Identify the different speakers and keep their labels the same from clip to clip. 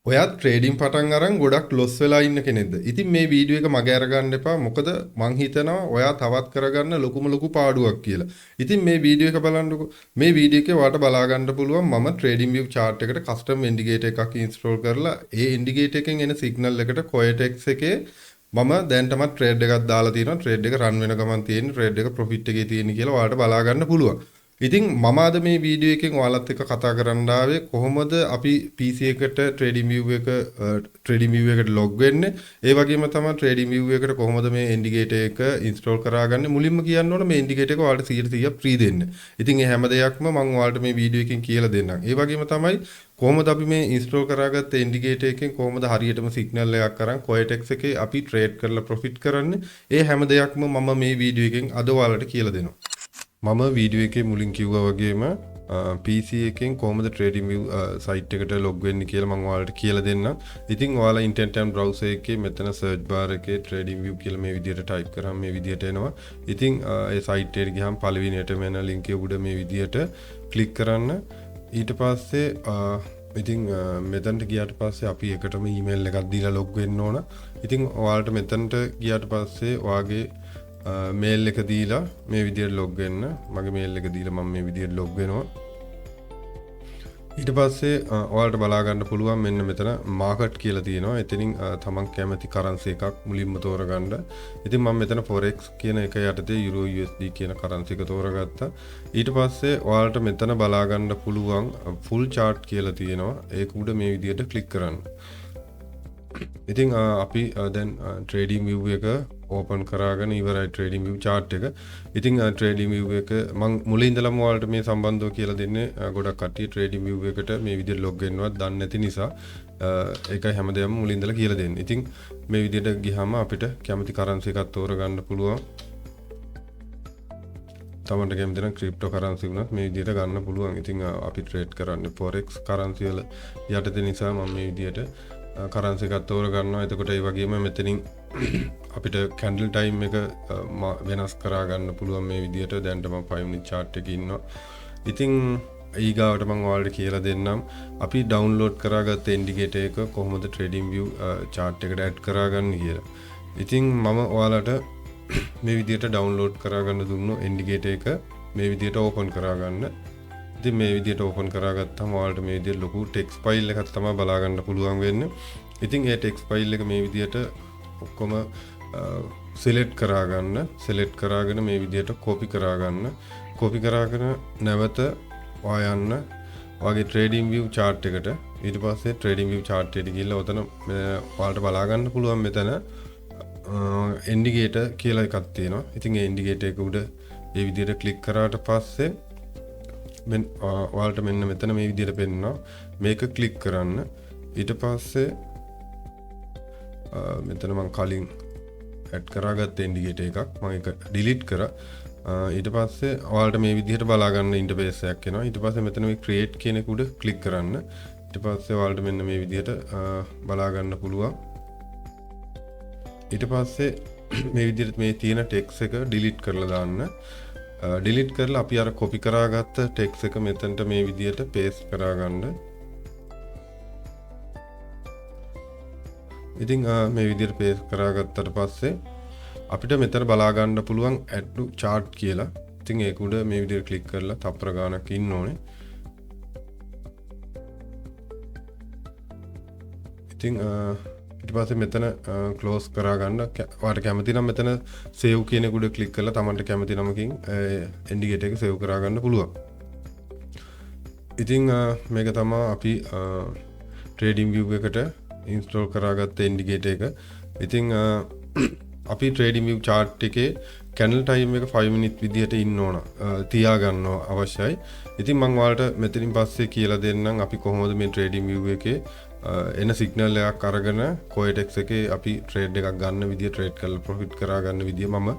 Speaker 1: ඔයත් ට්‍රේඩින් පටන් අරන් ගොඩක් ලොස් වෙලා ඉන්න කෙනෙක්ද? ඉතින් මේ වීඩියෝ එක මගේ අරගන්න එපා. මොකද මං හිතනවා ඔයා තවත් කරගන්න ලොකුම ලොකු පාඩුවක් කියලා. ඉතින් මේ වීඩියෝ එක බලන්නකෝ. මේ වීඩියෝ එකේ ඔයාලට බලා ගන්න පුළුවන් මම ට්‍රේඩින් view chart එකට කස්ටම් ඉන්ඩිකේටර් එකක් ඉන්ස්ටෝල් කරලා ඒ ඉන්ඩිකේටර් එකෙන් එන සිග්නල් එකට Coetex එකේ මම දැන් තමයි ට්‍රේඩ් එකක් දාලා තියෙනවා. ට්‍රේඩ් එක රන් වෙන ගමන් තියෙන ට්‍රේඩ් එක ප්‍රොෆිට් එකේ තියෙන කියලා ඔයාලට බලා ගන්න පුළුවන්. ඉතින් මම අද මේ වීඩියෝ එකෙන් ඔයාලත් එක්ක කතා කරන්න ආවේ කොහොමද අපි PC එකට trading view එකට log වෙන්නේ. ඒ වගේම තමයි trading view එකට කොහොමද මේ indicator එක install කරාගන්නේ. මුලින්ම කියන්න ඕන මේ indicator එක ඔයාලට 100% free දෙන්න. ඉතින් මේ හැම දෙයක්ම මම ඔයාලට මේ වීඩියෝ එකෙන් කියලා දෙන්නම්. ඒ වගේම තමයි කොහොමද අපි මේ install කරාගත්ත indicator එකෙන් කොහොමද හරියටම signal එකක් අරන් Coetex එකේ අපි trade කරලා profit කරන්නේ. ඒ හැම දෙයක්ම මම මේ වීඩියෝ එකෙන් අද ඔයාලට කියලා දෙනවා. මම වීඩියෝ එකේ මුලින් කිව්වා වගේම PC එකෙන් කොහොමද trading view site එකට log වෙන්නේ කියලා මම ඔයාලට කියලා දෙන්නම්. ඉතින් ඔයාලා internet and browser එකේ මෙතන search bar එකේ trading view කියලා මේ විදිහට type කරාම මේ විදිහට එනවා. ඉතින් ඒ site එකට ගියාම පළවෙනියටම එන link එක උඩ මේ විදිහට click කරන්න. ඊට පස්සේ ඉතින් මෙතනට ගියාට පස්සේ අපි එකටම email එකක් දීලා log වෙන්න ඕන. ඉතින් ඔයාලට මෙතනට ගියාට පස්සේ ඔයාගේ මේල් එක දීලා මේ විදිහට log වෙන්න. මගේ මේල් එක දීලා මම මේ විදිහට log වෙනවා. ඊට පස්සේ ඔයාලට බලා ගන්න පුළුවන් මෙන්න මෙතන market කියලා තියෙනවා. එතනින් තමන් කැමති currency එකක් මුලින්ම තෝරගන්න. ඉතින් මම මෙතන forex කියන එක යටතේ euro USD කියන currency එක තෝරගත්තා. ඊට පස්සේ ඔයාලට මෙතන බලා ගන්න පුළුවන් full chart කියලා තියෙනවා. ඒක උඩ මේ විදිහට click කරන්න. ඉතින් අපි දැන් trading view එක open කරාගෙන ඉවරයි trading view chart එක. ඉතින් trading view එක මම මුලින් ඉඳලම ඔයාලට මේ සම්බන්ධව කියලා දෙන්නේ. ගොඩක් කට්ටිය trading view එකට මේ විදිහට log වෙන්නවත් දන්නේ නැති නිසා ඒකයි හැමදේම මුලින් ඉඳලා කියලා දෙන්නේ. ඉතින් මේ විදිහට ගියාම අපිට කැමති currency එකක් තෝරගන්න පුළුවන්. තමන්ට කැමති නම් crypto currency වුණත් මේ විදිහට ගන්න පුළුවන්. ඉතින් අපි trade කරන්නේ forex currency වල යටතේ නිසා මම මේ විදිහට currency එකක් තෝරගන්නවා. එතකොට ඒ වගේම මෙතනින් අපිට candle time එක වෙනස් කරා ගන්න පුළුවන් මේ විදිහට. දැන්ට මම 5 minute chart එකේ ඉන්නවා. ඉතින් ඊගාවට මම ඔයාලට කියලා දෙන්නම් අපි download කරාගත්ත indicator එක කොහොමද trading view chart එකට add කරාගන්නේ කියලා. ඉතින් මම ඔයාලට මේ විදිහට download කරාගන්න දුන්නු indicator එක මේ විදිහට open කරාගන්න. ඉතින් මේ විදිහට open කරාගත්තාම ඔයාලට මේ විදිහට ලොකු text file එකක් තමයි බලා ගන්න පුළුවන් වෙන්නේ. ඉතින් ඒ text file එක මේ විදිහට ඔක්කොම select කරාගෙන මේ විදිහට copy කරාගෙන නැවත ඔයා යන්න ඔයාගේ trading view chart එකට. ඊට පස්සේ trading view chart එකට ගිහිල්ලා ඔතන ඔයාලට බලා ගන්න පුළුවන් මෙතන indicator කියලා එකක් තියෙනවා. ඉතින් ඒ indicator එක උඩ මේ විදිහට click කරාට පස්සේ ඔයාලට මෙන්න මෙතන මේ විදිහට පෙන්නනවා. මේක click කරන්න. ඊට පස්සේ මෙතන මම කලින් add කරාගත්ත indicator එකක් මම ඒක delete කරා. ඊට පස්සේ ඔයාලට මේ විදිහට බලා ගන්න interface එකක් එනවා. ඊට පස්සේ මෙතන මේ create කියන එක උඩ click කරන්න. ඊට පස්සේ ඔයාලට මෙන්න මේ විදිහට බලා ගන්න පුළුවන්. ඊට පස්සේ මේ විදිහට මේ තියෙන text එක delete කරලා දාන්න. delete කරලා අපි අර copy කරාගත්ත text එක මෙතනට මේ විදිහට paste කරාගන්න. ඉතින් මේ විදිහට paste කරාගත්තට පස්සේ අපිට මෙතන බලා ගන්න පුළුවන් add to chart කියලා. ඉතින් ඒක උඩ මේ විදිහට click කරලා තප්පර ගානක් ඉන්න ඕනේ. ඉතින් ඊට පස්සේ මෙතන close කරා ගන්න. ඔයාලට කැමති නම් මෙතන save කියන එක උඩ click කරලා තමන්ට කැමති නමකින් indicator එක save කරා ගන්න පුළුවන්. ඉතින් මේක තමයි අපි trading view එකට install කරාගත්ත indicator එක. ඉතින් අපි trading view chart එකේ candle time එක 5 minute විදිහට ඉන්න ඕන. තියා ගන්න අවශ්‍යයි. ඉතින් මම ඔයාලට මෙතනින් පස්සේ කියලා දෙන්නම් අපි කොහොමද මේ trading view එකේ එන සිග්නල් එකක් අරගෙන Coetex එකේ අපි ට්‍රේඩ් එකක් ගන්න විදිය ට්‍රේඩ් කරලා ප්‍රොෆිට් කරා ගන්න විදිය මම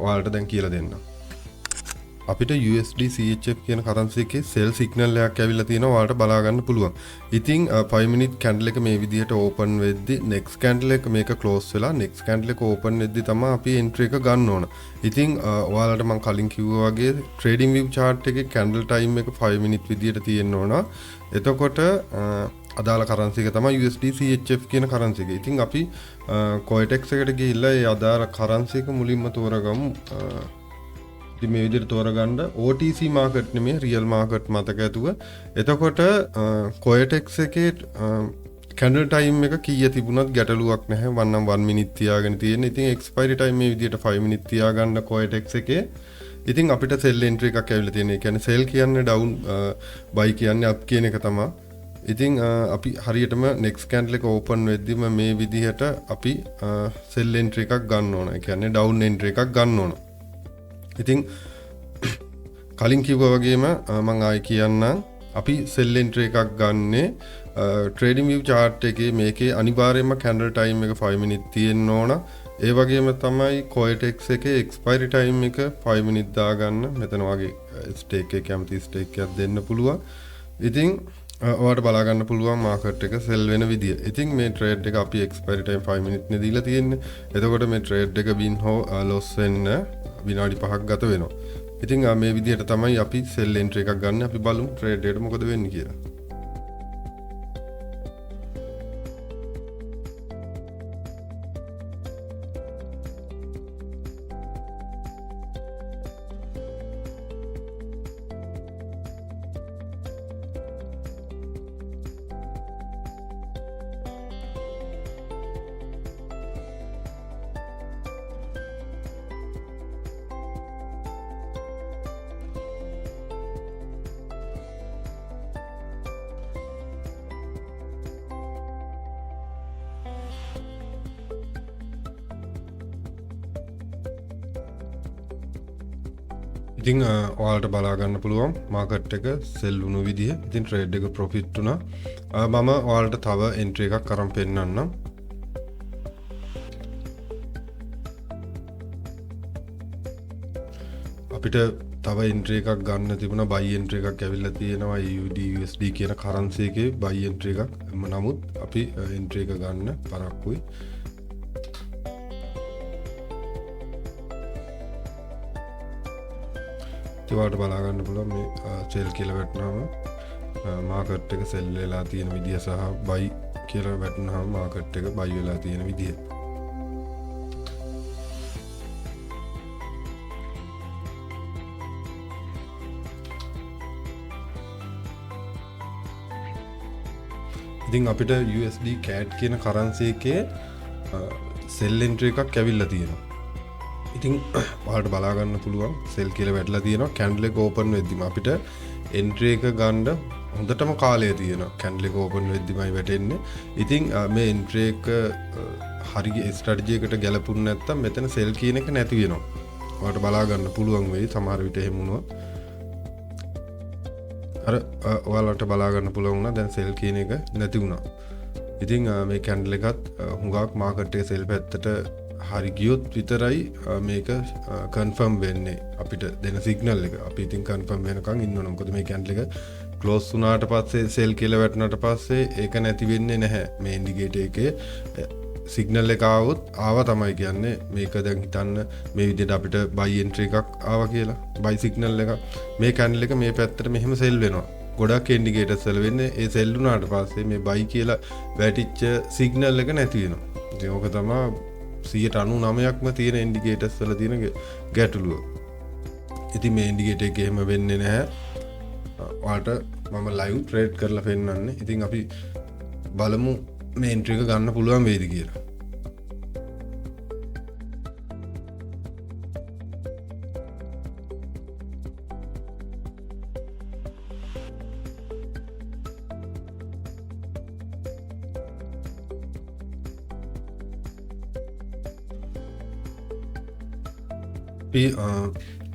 Speaker 1: ඔයාලට දැන් කියලා දෙන්නම්. අපිට USD CHF කියන currency එකේ sell signal එකක් ඇවිල්ලා තියෙනවා ඔයාලට බලා ගන්න පුළුවන්. ඉතින් 5 minute candle එක මේ විදියට open වෙද්දි next candle එක මේක close වෙලා next candle එක open වෙද්දි තමයි අපි entry එක ගන්න ඕන. ඉතින් ඔයාලට මම කලින් කිව්වා වගේ trading view chart එකේ candle time එක 5 minute විදියට තියෙන්න ඕන. එතකොට අදාළ කරන්සි එක තමයි USD CHF කියන කරන්සි එක. ඉතින් අපි Coitex එකට ගිහිල්ලා ඒ අදාළ කරන්සි එක මුලින්ම තෝරගමු. ඉතින් මේ විදිහට තෝරගන්න OTC මාකට් නෙමෙයි රියල් මාකට් මතක ඇතුව. එතකොට Coitex එකේ candle time එක කීය තිබුණත් ගැටලුවක් නැහැ. 1 minute තියාගෙන තියෙන්නේ. ඉතින් expiry time මේ විදිහට 5 minute තියාගන්න Coitex එකේ. ඉතින් අපිට sell entry එකක් ඇවිල්ලා තියෙනවා. ඒ කියන්නේ sell කියන්නේ down, buy කියන්නේ up කියන එක තමයි. ඉතින් අපි හරියටම next candle එක open වෙද්දිම මේ විදිහට අපි sell entry එකක් ගන්න ඕන. ඒ කියන්නේ down entry එකක් ගන්න ඕන. ඉතින් කලින් කිව්වා වගේම මම ආයි කියන්නම් අපි sell entry එකක් ගන්නේ trading view chart එකේ මේකේ අනිවාර්යයෙන්ම candle time එක 5 minute තියෙන්න ඕන. ඒ වගේම තමයි Coitex එකේ expiry time එක 5 minute දාගන්න. මෙතන වගේ stake එක කැමති stake එකක් දෙන්න පුළුවන්. ඉතින් ඔයාලට බලා ගන්න පුළුවන් මාකට් එක sell වෙන විදිය. ඉතින් මේ trade එක අපි expiry time 5 minute නේ දීලා තියෙන්නේ. එතකොට මේ trade එක win හෝ loss වෙන්න විනාඩි 5ක් ගත වෙනවා. ඉතින් මේ විදිහට තමයි අපි sell entry එකක් ගන්න. අපි බලමු trade එකට මොකද වෙන්නේ කියලා. ඉතින් ඔයාලට බලා ගන්න පුළුවන් මාකට් එක සෙල් වුණු විදිය. ඉතින් ට්‍රේඩ් එක ප්‍රොෆිට් වුණා. මම ඔයාලට තව එන්ට්‍රි එකක් අරන් පෙන්නන්නම්. අපිට තව එන්ට්‍රි එකක් ගන්න තිබුණා. බයි එන්ට්‍රි එකක් ඇවිල්ලා තියෙනවා AUD USD කියන කරන්සි එකේ බයි එන්ට්‍රි එකක්. නමුත් අපි එන්ට්‍රි එක ගන්න පරක්කුයි. ඒවට බලා ගන්න පුළුවන් මේ සෙල් කියලා වැටුනහම මාකට් එක සෙල් වෙලා තියෙන විදිය සහ බයි කියලා වැටුනහම මාකට් එක බයි වෙලා තියෙන විදිය. ඉතින් අපිට USD CAD කියන කරන්සි එකේ සෙල් එන්ට්‍රි එකක් ඇවිල්ලා තියෙනවා. ඉතින් ඔයාලට බලා ගන්න පුළුවන් සෙල් කියලා වැටලා තියෙනවා. කැන්ඩල් එක ඕපන් වෙද්දිම අපිට එන්ට්‍රි එක ගන්න හොඳටම කාලය තියෙනවා. කැන්ඩල් එක ඕපන් වෙද්දිමයි වැටෙන්නේ. ඉතින් මේ එන්ට්‍රි එක හරි ස්ට්‍රැටජි එකට ගැලපුණ නැත්නම් මෙතන සෙල් කියන එක නැති වෙනවා. ඔයාලට බලා ගන්න පුළුවන් වෙයි සමහර විට එහෙම වුණොත්. අර ඔයාලට බලා ගන්න පුළුවන් වුණා දැන් සෙල් කියන එක නැති වුණා. ඉතින් මේ කැන්ඩල් එකත් හුඟක් මාකට් එකේ සෙල් පැත්තට හරි ගියොත් විතරයි මේක කන්ෆර්ම් වෙන්නේ අපිට දෙන සිග්නල් එක. අපි ඉතින් කන්ෆර්ම් වෙනකන් ඉන්න ඕන. මොකද මේ කැන්ඩල් එක ක්ලෝස් වුණාට පස්සේ සෙල් කියලා වැටුණාට පස්සේ ඒක නැති වෙන්නේ නැහැ. මේ ඉන්ඩිකේටර් එකේ සිග්නල් එක ආවා තමයි කියන්නේ. මේක දැන් හිතන්න මේ විදිහට අපිට බයි එන්ට්‍රි එකක් ආවා කියලා. බයි සිග්නල් එක. මේ කැන්ඩල් එක මේ පැත්තට මෙහෙම සෙල් වෙනවා. ගොඩක් ඉන්ඩිකේටර්ස් වල වෙන්නේ ඒ සෙල් වුණාට පස්සේ මේ බයි කියලා වැටිච්ච සිග්නල් එක නැති වෙනවා. ඉතින් ඕක තමයි 99%ක්ම තියෙන ඉන්ඩිකේටර්ස් වල තියෙන ගැටලුව. ඉතින් මේ ඉන්ඩිකේටර් එක එහෙම වෙන්නේ නැහැ. ඔයාලට මම ලයිව් ට්‍රේඩ් කරලා පෙන්නන්නේ. ඉතින් අපි බලමු මේ එන්ට්‍රි එක ගන්න පුළුවන් වේද කියලා.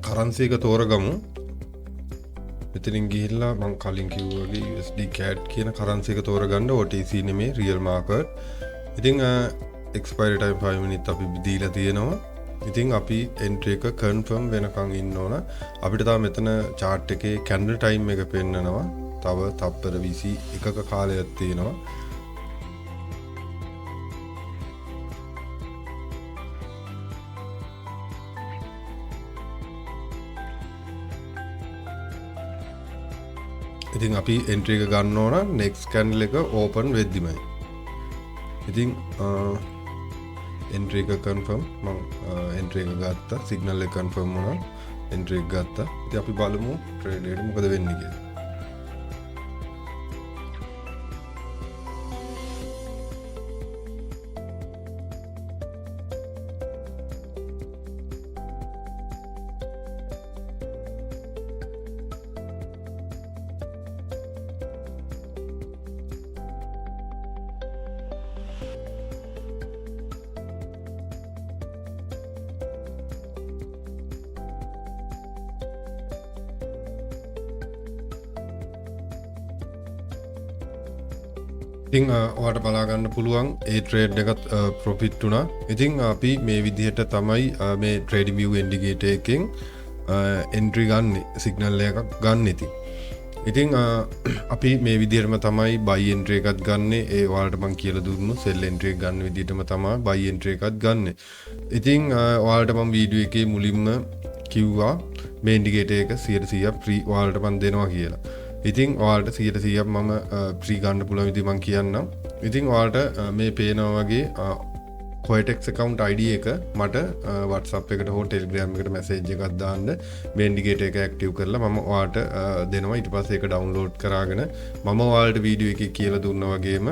Speaker 1: කරන්සි එක තෝරගමු. මෙතනින් ගිහිල්ලා මම කලින් කිව්වා වගේ USD CAD කියන කරන්සි එක තෝරගන්න OTC නෙමෙයි රියල් මාකට්. ඉතින් expiry time 5 minutes අපි දීලා තියෙනවා. ඉතින් අපි entry එක confirm වෙනකන් ඉන්න ඕන. අපිට තව මෙතන chart එකේ candle time එක පෙන්නනවා. තව තප්පර 21ක කාලයක් තියෙනවා. ඉතින් අපි එන්ට්‍රි එක ගන්න ඕන next candle එක open වෙද්දිමයි. ඉතින් එන්ට්‍රි එක confirm මම එන්ට්‍රි එක ගත්තා. signal එක confirm වුණා. එන්ට්‍රි එක ගත්තා. ඉතින් අපි බලමු trade එකට මොකද වෙන්නේ කියලා. ඉතින් ඔයාට බලා ගන්න පුළුවන් ඒ ට්‍රේඩ් එකත් ප්‍රොෆිට් වුණා. ඉතින් අපි මේ විදිහට තමයි මේ ට්‍රේඩින් view ඉන්ඩිකේටර් එකෙන් එන්ට්‍රි ගන්න සිග්නල් එකක් ගන්න ඉතින්. ඉතින් අපි මේ විදිහටම තමයි buy entry එකත් ගන්න. ඒ ඔයාලට මම කියලා දුන්නු sell entry එක ගන්න විදිහටම තමයි buy entry එකත් ගන්න. ඉතින් ඔයාලට මම වීඩියෝ එකේ මුලින්ම කිව්වා මේ ඉන්ඩිකේටර් එක 100% free ඔයාලට මම දෙනවා කියලා. ඉතින් ඔයාලට 100% මම free ගන්න පුළුවන් විදිහ මම කියන්නම්. ඉතින් ඔයාලට මේ පේනවා වගේ Coetex account ID එක මට WhatsApp එකට හෝ Telegram එකට message එකක් දාන්න මේ ඉන්ඩිකේටර් එක active කරලා මම ඔයාලට දෙනවා. ඊට පස්සේ ඒක download කරාගෙන මම ඔයාලට වීඩියෝ එකේ කියලා දුන්නා වගේම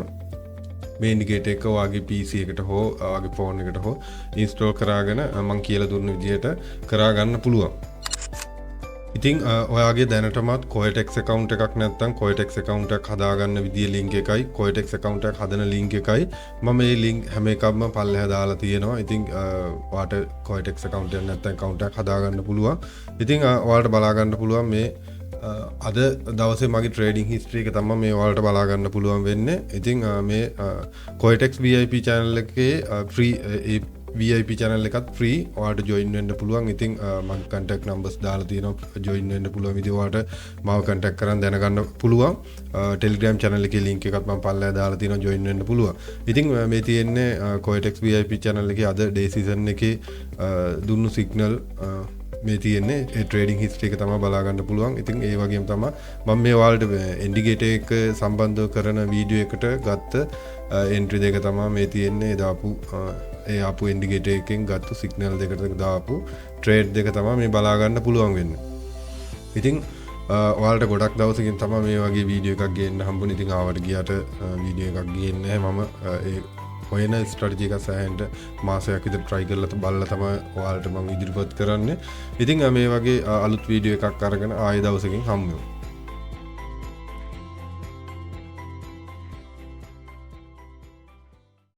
Speaker 1: මේ ඉන්ඩිකේටර් එක ඔයාගේ PC එකට හෝ ඔයාගේ phone එකට හෝ install කරාගෙන මම කියලා දුන්න විදිහට කරා ගන්න පුළුවන්. ඉතින් ඔයාගේ දැනටමත් Coetex account එකක් නැත්නම් Coetex account එකක් හදාගන්න විදිය link එකයි Coetex account එකක් හදන link එකයි මම මේ link හැම එකක්ම පල්ලෙහා දාලා තියෙනවා. ඉතින් ඔයාට Coetex account එකක් නැත්නම් account එකක් හදාගන්න පුළුවන්. ඉතින් ඔයාලට බලා ගන්න පුළුවන් මේ අද දවසේ මගේ trading history එක තමයි මේ ඔයාලට බලා ගන්න පුළුවන් වෙන්නේ. ඉතින් මේ Coetex VIP channel එකේ free VIP channel එකත් free ඔයාලට join වෙන්න පුළුවන්. ඉතින් මම contact numbers දාලා තියෙනවා join වෙන්න පුළුවන් විදිහ ඔයාලට මාව contact කරන් දැනගන්න පුළුවන්. Telegram channel එකේ link එකත් මම පල්ලෙහා දාලා තියෙනවා join වෙන්න පුළුවන්. ඉතින් මේ තියෙන්නේ Coetex VIP channel එකේ අද day season එකේ දුන්නු signal මේ තියෙන්නේ ඒ trading history එක තමයි බලා ගන්න පුළුවන්. ඉතින් ඒ වගේම තමයි මම මේ ඔයාලට indicator එක සම්බන්ධව කරන වීඩියෝ එකට ගත්ත entry දෙක තමයි මේ තියෙන්නේ. දාපු ඒ ආපු ඉන්ඩිකේටර් එකෙන් ගත්ත සිග්නල් දෙකට දාපු ට්‍රේඩ් දෙක තමයි මේ බලා ගන්න පුළුවන් වෙන්නේ. ඉතින් ඔයාලට ගොඩක් දවසකින් තමයි මේ වගේ වීඩියෝ එකක් ගේන්න හම්බුනේ. ඉතින් ආවට ගියාට වීඩියෝ එකක් ගේන්නේ නැහැ. මම ඒ හොයන ස්ට්‍රැටජි එක සෑහෙන්න මාසයක් විතර try කරලා බලලා තමයි ඔයාලට මම ඉදිරිපත් කරන්නේ. ඉතින් මේ වගේ අලුත් වීඩියෝ එකක් අරගෙන ආයෙ දවසකින් හම්බ වෙමු.